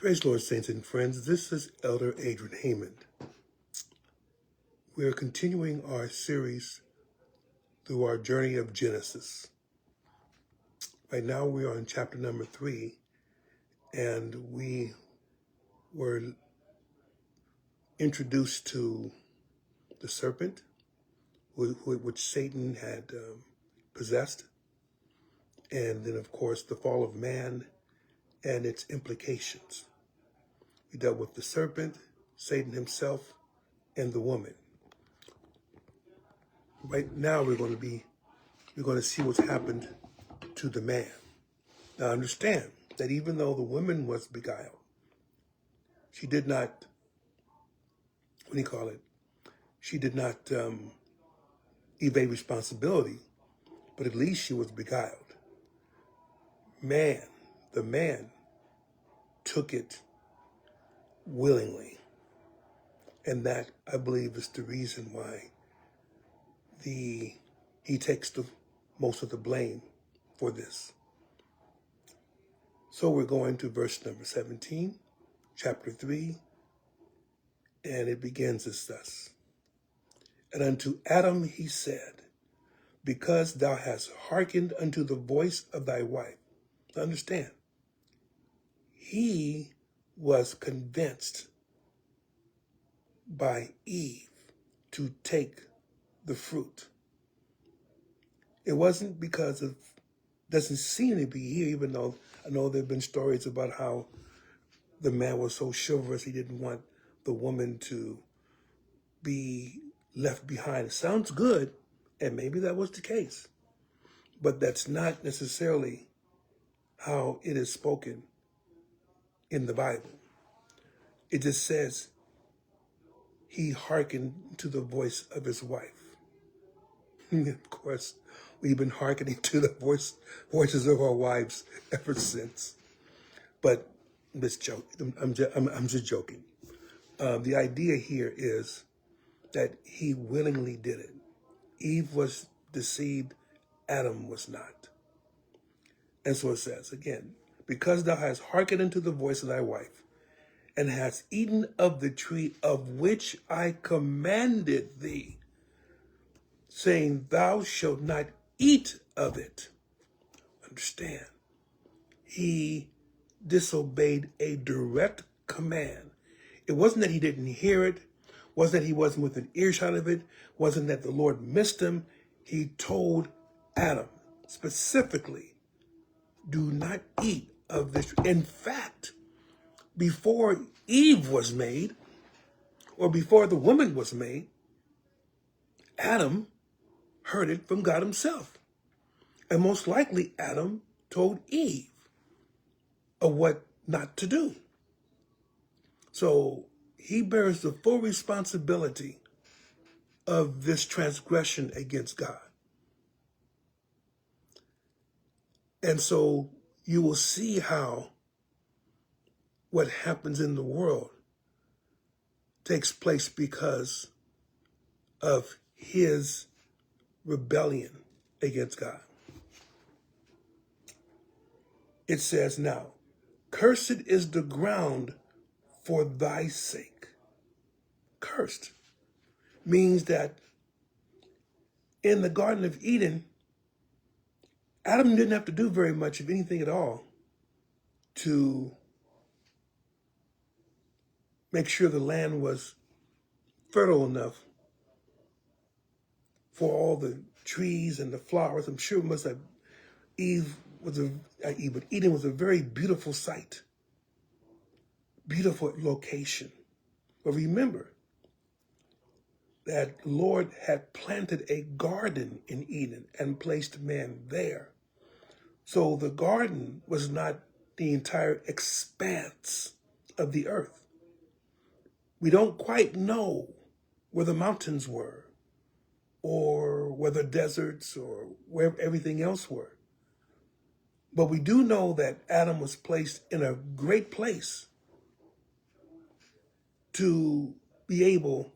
Praise the Lord, saints and friends. This is Elder Adrian Hammond. We are continuing our series through our journey of Genesis. Right now we are on chapter number 3, and we were introduced to the serpent, which Satan had possessed, and then, of course, the fall of man and its implications. We dealt with the serpent, Satan himself, and the woman. Right now we're going to see what's happened to the man. Now understand that even though the woman was beguiled, she did not, she did not evade responsibility, but at least she was beguiled. The man took it willingly. And that, I believe, is the reason why he takes most of the blame for this. So we're going to verse number 17, chapter 3, and it begins as thus. And unto Adam he said, because thou hast hearkened unto the voice of thy wife. Now understand, he was convinced by Eve to take the fruit. It wasn't because of, doesn't seem to be here, even though I know there have been stories about how the man was so chivalrous he didn't want the woman to be left behind. It sounds good, and maybe that was the case, but that's not necessarily how it is spoken in the Bible. It just says he hearkened to the voice of his wife. Of course, we've been hearkening to the voices of our wives ever since. But this joke, I'm just joking. The idea here is that he willingly did it. Eve was deceived, Adam was not. And so it says again, because thou hast hearkened unto the voice of thy wife, and hast eaten of the tree of which I commanded thee, saying, thou shalt not eat of it. Understand, he disobeyed a direct command. It wasn't that he didn't hear it, wasn't that he wasn't within earshot of it, wasn't that the Lord missed him. He told Adam specifically, do not eat of this. In fact, before Eve was made, or before the woman was made, Adam heard it from God himself. And most likely Adam told Eve of what not to do. So he bears the full responsibility of this transgression against God. And so you will see how what happens in the world takes place because of his rebellion against God. It says now, cursed is the ground for thy sake. Cursed means that in the Garden of Eden, Adam didn't have to do very much of anything at all to make sure the land was fertile enough for all the trees and the flowers. I'm sure it must have, Eden was a very beautiful site, beautiful location. But remember that the Lord had planted a garden in Eden and placed man there. So the garden was not the entire expanse of the earth. We don't quite know where the mountains were, or where the deserts, or where everything else were. But we do know that Adam was placed in a great place to be able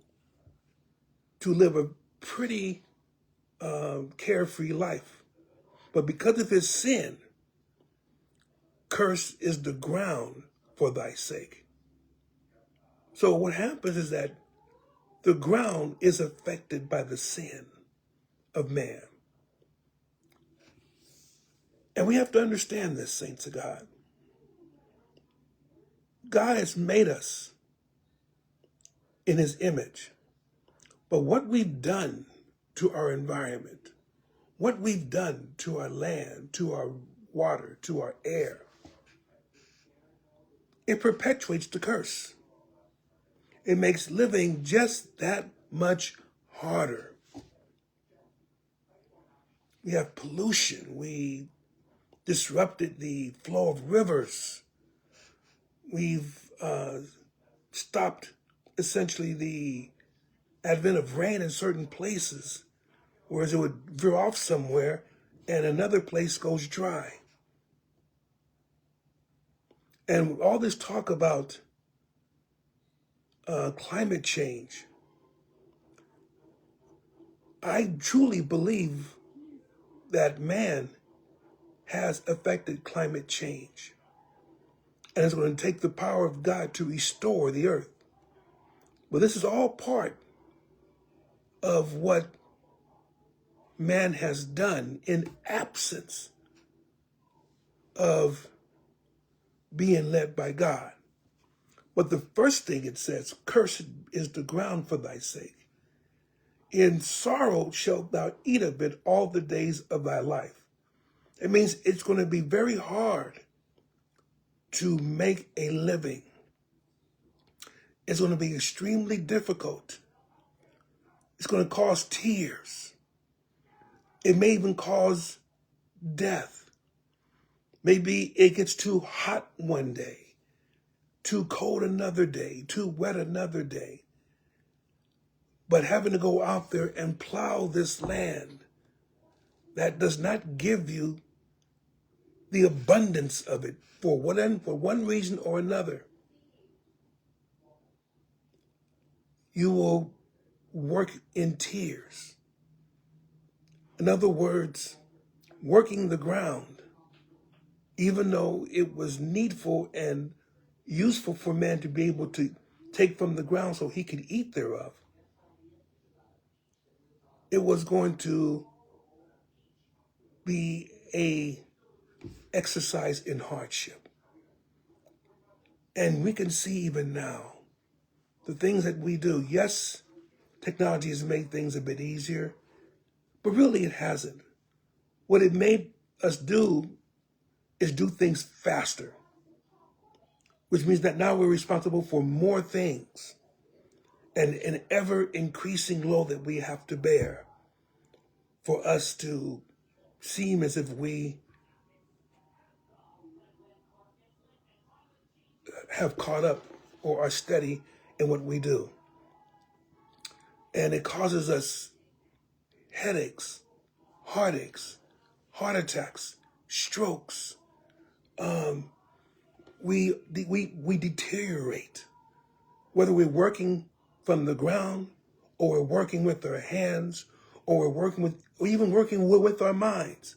to live a pretty carefree life. But because of his sin, cursed is the ground for thy sake. So what happens is that the ground is affected by the sin of man. And we have to understand this, saints of God. God has made us in his image. But what we've done to our environment, what we've done to our land, to our water, to our air, it perpetuates the curse. It makes living just that much harder. We have pollution. We disrupted the flow of rivers. We've stopped essentially the advent of rain in certain places, whereas it would veer off somewhere and another place goes dry. And all this talk about climate change, I truly believe that man has affected climate change. And it's going to take the power of God to restore the earth. But this is all part of what man has done in absence of being led by God. But the first thing it says, cursed is the ground for thy sake. In sorrow shalt thou eat of it all the days of thy life. It means it's going to be very hard to make a living. It's going to be extremely difficult. It's going to cause tears. It may even cause death. Maybe it gets too hot one day, too cold another day, too wet another day. But having to go out there and plow this land that does not give you the abundance of it for one reason or another, you will work in tears. In other words, working the ground, even though it was needful and useful for man to be able to take from the ground so he could eat thereof, it was going to be a exercise in hardship. And we can see even now the things that we do. Yes, technology has made things a bit easier, but really it hasn't. What it made us do is do things faster, which means that now we're responsible for more things and an ever-increasing load that we have to bear for us to seem as if we have caught up or are steady in what we do. And it causes us headaches, heartaches, heart attacks, strokes. We deteriorate, whether we're working from the ground or we're working with our hands or we're even working with our minds.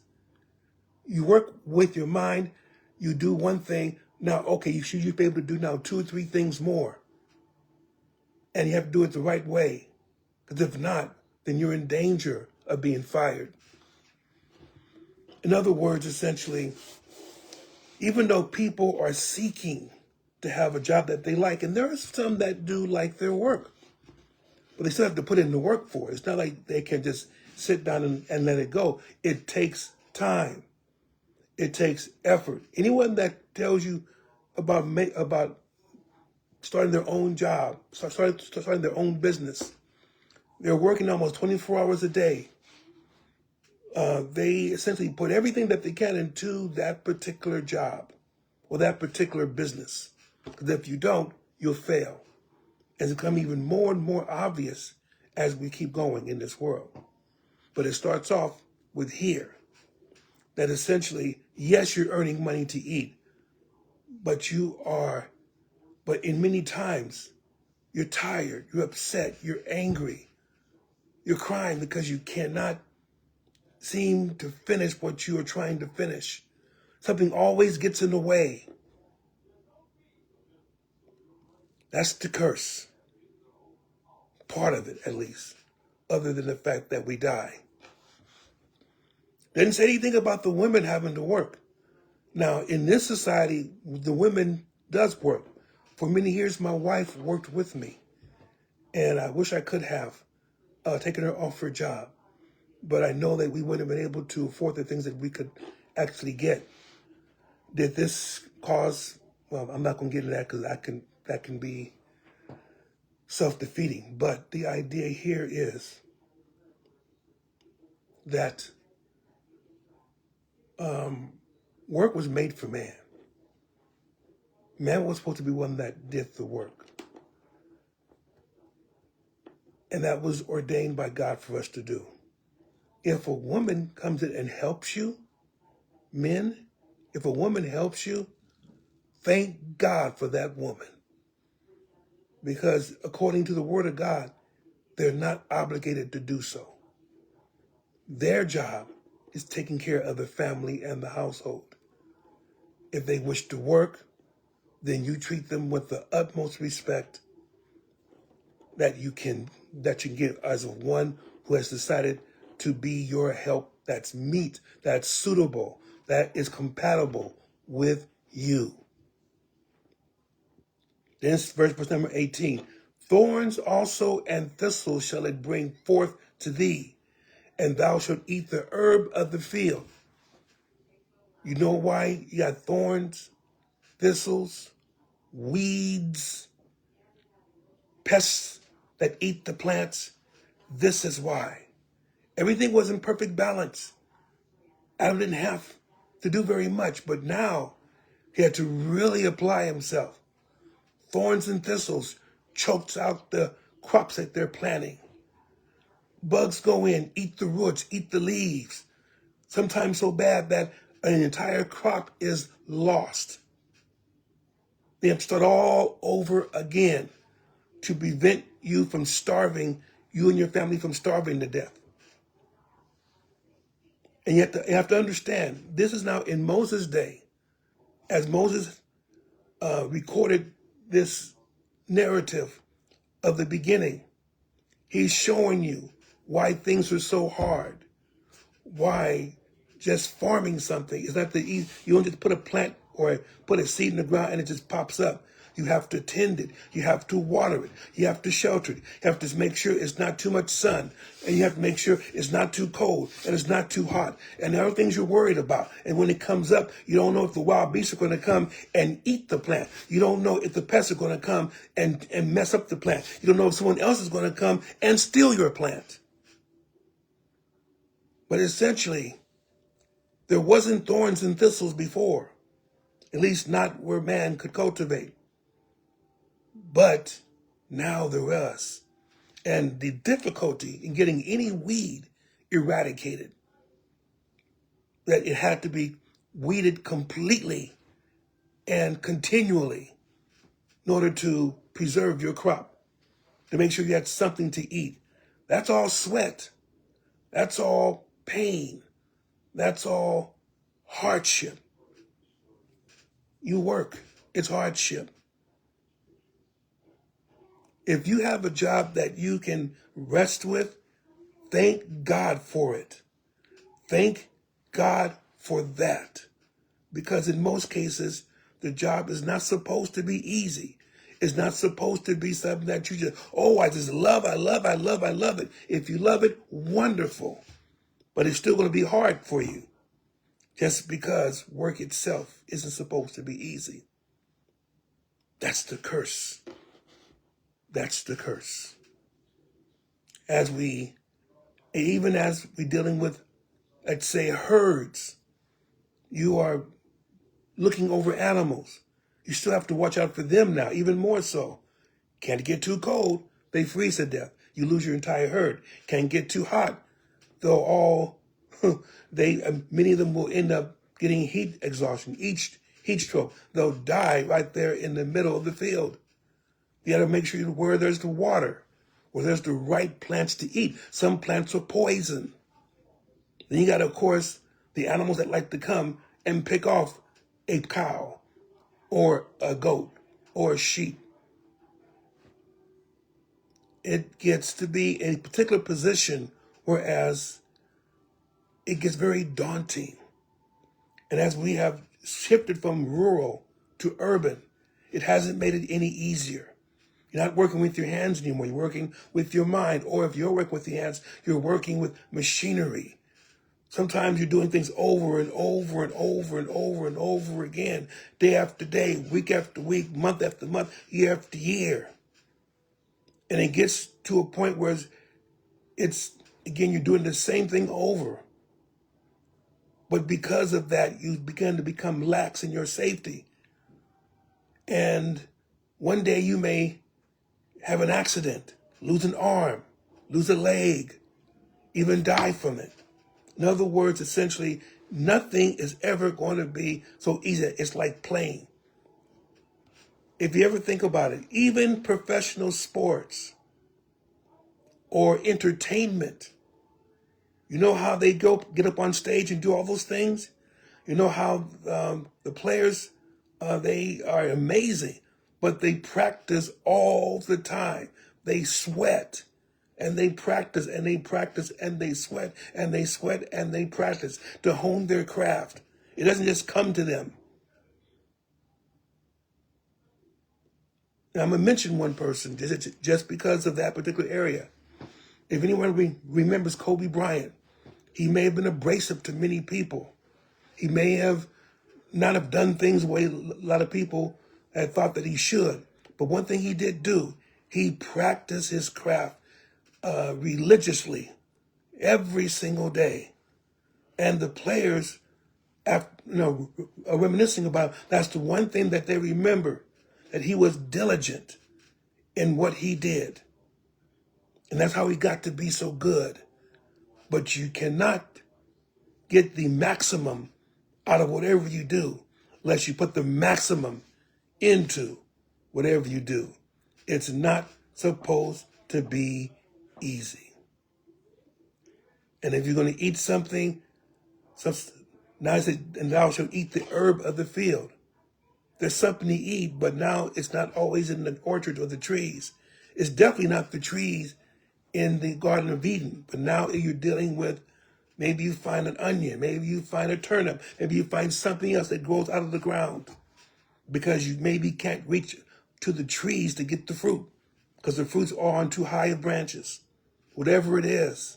You work with your mind, you do one thing. Now, okay, you should be able to do now 2 or 3 things more. And you have to do it the right way. Because if not, then you're in danger of being fired. In other words, essentially, even though people are seeking to have a job that they like, and there are some that do like their work, but they still have to put in the work for it. It's not like they can just sit down and let it go. It takes time. It takes effort. Anyone that tells you about starting their own job, starting their own business, they're working almost 24 hours a day. They essentially put everything that they can into that particular job or that particular business. Because if you don't, you'll fail. And it's become even more and more obvious as we keep going in this world. But it starts off with here. That essentially, yes, you're earning money to eat, but in many times, you're tired, you're upset, you're angry, you're crying because you cannot seem to finish what you are trying to finish. Something always gets in the way. That's the curse. Part of it, at least, other than the fact that we die. Didn't say anything about the women having to work. Now, in this society, the women does work. For many years, my wife worked with me, and I wish I could have taken her off her job. But I know that we wouldn't have been able to afford the things that we could actually get. Did this cause, well, I'm not going to get into that because that can be self-defeating. But the idea here is that work was made for man. Man was supposed to be one that did the work. And that was ordained by God for us to do. If a woman comes in and helps you, men, if a woman helps you, thank God for that woman. Because according to the word of God, they're not obligated to do so. Their job is taking care of the family and the household. If they wish to work, then you treat them with the utmost respect that you can give as of one who has decided to be your help that's meet, that's suitable, that is compatible with you. Then verse number 18. Thorns also and thistles shall it bring forth to thee, and thou shalt eat the herb of the field. You know why you got thorns, thistles, weeds, pests that eat the plants? This is why. Everything was in perfect balance. Adam didn't have to do very much, but now he had to really apply himself. Thorns and thistles chokes out the crops that they're planting. Bugs go in, eat the roots, eat the leaves. Sometimes so bad that an entire crop is lost. They have to start all over again to prevent you from starving, you and your family from starving to death. And you have to understand, this is now in Moses' day. As Moses recorded this narrative of the beginning, he's showing you why things are so hard, why just farming something is not the easy. You don't just put a plant or put a seed in the ground and it just pops up. You have to tend it. You have to water it. You have to shelter it. You have to make sure it's not too much sun. And you have to make sure it's not too cold and it's not too hot. And there are things you're worried about. And when it comes up, you don't know if the wild beasts are going to come and eat the plant. You don't know if the pests are going to come and mess up the plant. You don't know if someone else is going to come and steal your plant. But essentially, there wasn't thorns and thistles before, at least not where man could cultivate. But now there is. And the difficulty in getting any weed eradicated, that it had to be weeded completely and continually in order to preserve your crop, to make sure you had something to eat. That's all sweat. That's all pain. That's all hardship. You work, it's hardship. If you have a job that you can rest with, thank God for it. Thank God for that. Because in most cases, the job is not supposed to be easy. It's not supposed to be something that you just, I just love, I love it. If you love it, wonderful. But it's still going to be hard for you. Just because work itself isn't supposed to be easy. That's the curse. That's the curse. Even as we're dealing with, let's say, herds, you are looking over animals. You still have to watch out for them now, even more so. Can't get too cold, they freeze to death. You lose your entire herd. Can't get too hot, many of them will end up getting heat exhaustion, heat stroke. They'll die right there in the middle of the field. You got to make sure where there's the water, where there's the right plants to eat. Some plants are poison. Then you got, of course, the animals that like to come and pick off a cow or a goat or a sheep. it gets to be a particular position, whereas it gets very daunting. And as we have shifted from rural to urban, it hasn't made it any easier. You're not working with your hands anymore. You're working with your mind. Or if you're working with your hands, you're working with machinery. Sometimes you're doing things over and over and over and over and over again, day after day, week after week, month after month, year after year. And it gets to a point where it's again, you're doing the same thing over. But because of that, you begin to become lax in your safety. And one day you may have an accident, lose an arm, lose a leg, even die from it. In other words, essentially, nothing is ever going to be so easy. It's like playing. If you ever think about it, even professional sports or entertainment, you know how they get up on stage and do all those things? You know how the players, they are amazing, but they practice all the time. They sweat. And they practice and they practice and they sweat and they sweat and they practice to hone their craft. It doesn't just come to them. Now, I'm going to mention one person just because of that particular area. If anyone remembers Kobe Bryant, he may have been abrasive to many people. He may have not have done things the way a lot of people had thought that he should. But one thing he did do, he practiced his craft religiously every single day. And the players, are reminiscing about, that's the one thing that they remember, that he was diligent in what he did. And that's how he got to be so good. But you cannot get the maximum out of whatever you do unless you put the maximum into whatever you do. It's not supposed to be easy. And if you're going to eat something, now it says, and thou shalt eat the herb of the field. There's something to eat, but now it's not always in the orchard or the trees. It's definitely not the trees in the Garden of Eden. But now you're dealing with, maybe you find an onion, maybe you find a turnip, maybe you find something else that grows out of the ground because you maybe can't reach to the trees to get the fruit because the fruits are on too high of branches. Whatever it is.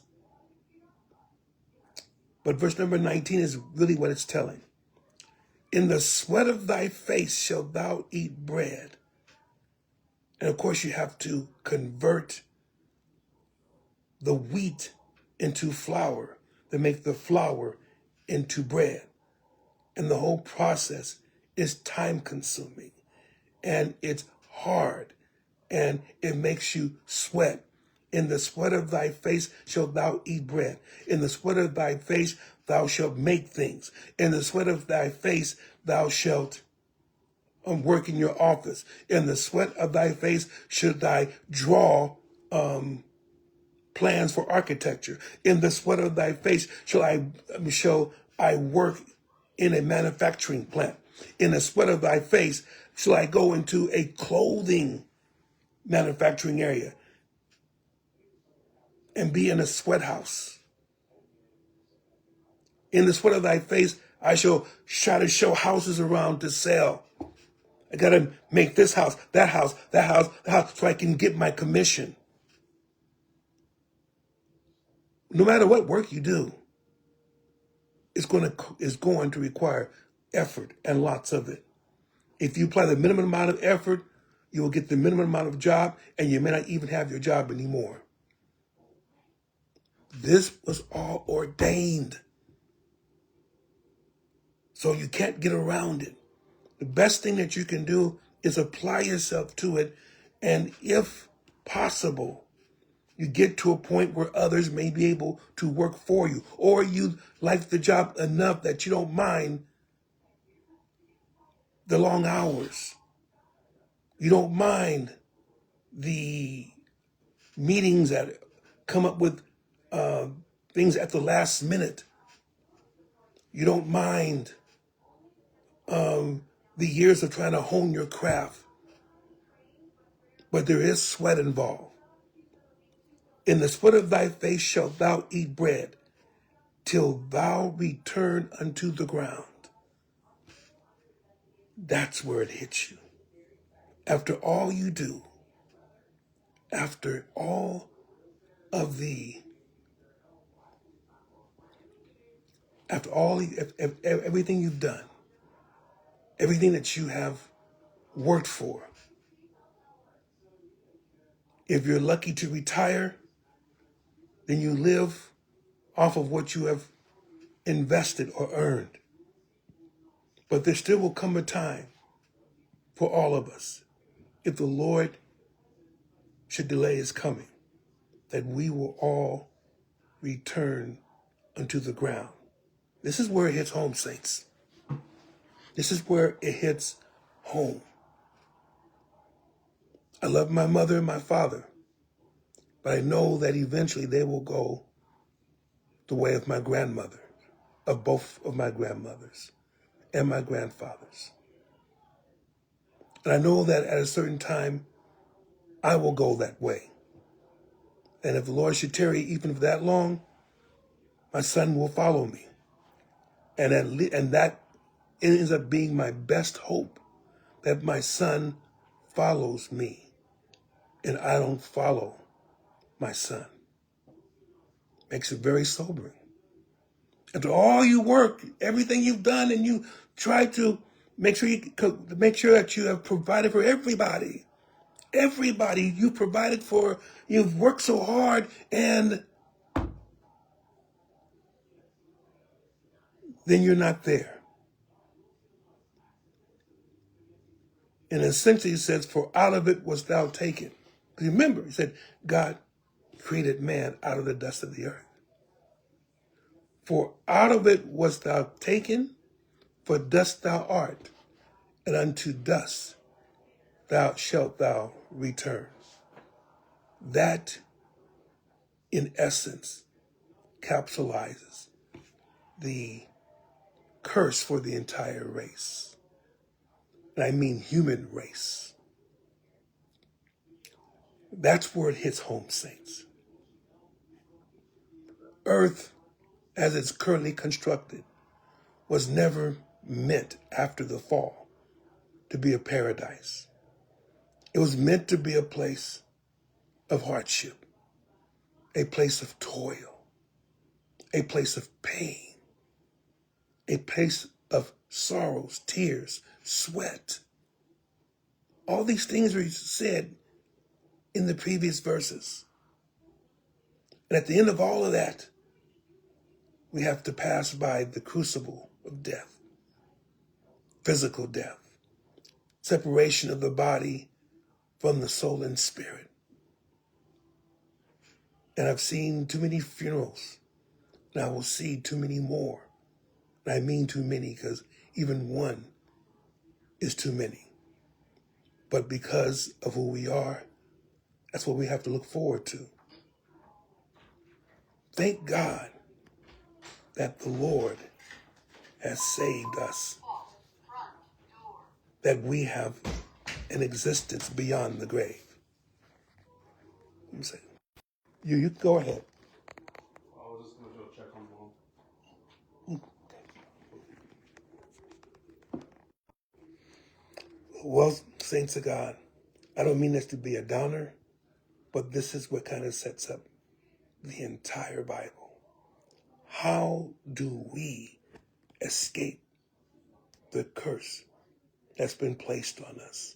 But verse number 19 is really what it's telling. In the sweat of thy face shalt thou eat bread. And of course you have to convert the wheat into flour to make the flour into bread. And the whole process is time consuming and it's hard and it makes you sweat. In the sweat of thy face shalt thou eat bread. In the sweat of thy face thou shalt make things. In the sweat of thy face thou shalt work in your office. In the sweat of thy face should I draw plans for architecture. In the sweat of thy face shall I work in a manufacturing plant. In the sweat of thy face shall I go into a clothing manufacturing area and be in a sweat house. In the sweat of thy face, I shall try to show houses around to sell. I got to make this house, that house, that house, that house, so I can get my commission. No matter what work you do, it's going to require effort and lots of it. If you apply the minimum amount of effort, you will get the minimum amount of job, and you may not even have your job anymore. This was all ordained. So you can't get around it. The best thing that you can do is apply yourself to it. And if possible, you get to a point where others may be able to work for you, or you like the job enough that you don't mind the long hours. You don't mind the meetings that come up with things at the last minute. You don't mind the years of trying to hone your craft. But there is sweat involved. In the sweat of thy face shalt thou eat bread, till thou return unto the ground. That's where it hits you. After all you do, after all of the, after all, everything you've done, everything that you have worked for, if you're lucky to retire, then you live off of what you have invested or earned. But there still will come a time for all of us, if the Lord should delay his coming, that we will all return unto the ground. This is where it hits home, saints. This is where it hits home. I love my mother and my father, but I know that eventually they will go the way of my grandmother, of both of my grandmothers and my grandfathers. And I know that at a certain time, I will go that way. And if the Lord should tarry even for that long, my son will follow me. And that ends up being my best hope, that my son follows me and I don't follow my son. Makes it very sobering. After all you work, everything you've done, and you try to make sure that you have provided for everybody. Everybody you provided for, you've worked so hard, and then you're not there. And essentially it says, for out of it was thou taken. Remember, he said, God created man out of the dust of the earth. For out of it was thou taken, for dust thou art, and unto dust shalt thou return. That, in essence, capsulizes the curse for the entire race. And I mean human race. That's where it hits home, saints. Earth, as it's currently constructed, was never meant after the fall to be a paradise. It was meant to be a place of hardship, a place of toil, a place of pain, a place of sorrows, tears, sweat. All these things were said in the previous verses. And at the end of all of that, we have to pass by the crucible of death, physical death, separation of the body from the soul and spirit. And I've seen too many funerals, and I will see too many more. And I mean too many because even one is too many. But because of who we are, that's what we have to look forward to. Thank God that the Lord has saved us, that we have an existence beyond the grave. Let me say, you go ahead. I was just going to go check on Mom. Well, saints of God, I don't mean this to be a downer, but this is what kind of sets up the entire Bible. How do we escape the curse that's been placed on us?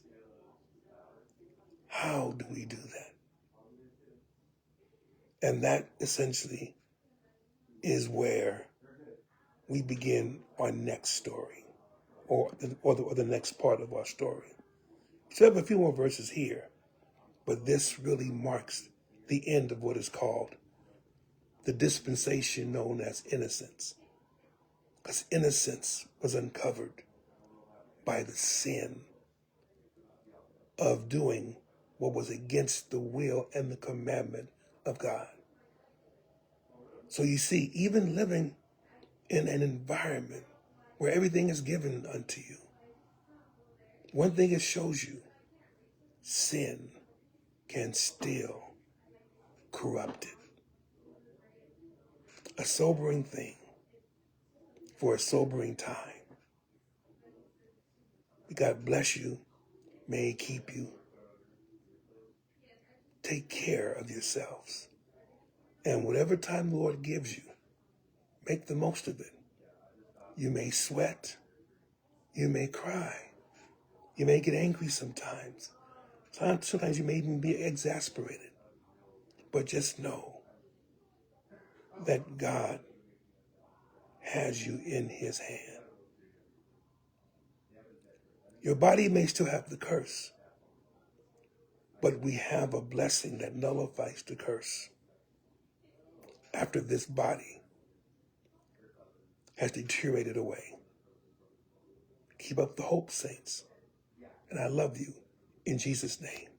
How do we do that? And that essentially is where we begin our next story, or the next part of our story. So I have a few more verses here, but this really marks the end of what is called the dispensation known as innocence. Because innocence was uncovered by the sin of doing what was against the will and the commandment of God. So you see, even living in an environment where everything is given unto you, one thing it shows you, sin can still corrupted. A sobering thing for a sobering time. God bless you. May He keep you. Take care of yourselves. And whatever time the Lord gives you, make the most of it. You may sweat. You may cry. You may get angry sometimes. Sometimes you may even be exasperated. But just know that God has you in His hand. Your body may still have the curse, but we have a blessing that nullifies the curse after this body has deteriorated away. Keep up the hope, saints. And I love you in Jesus' name.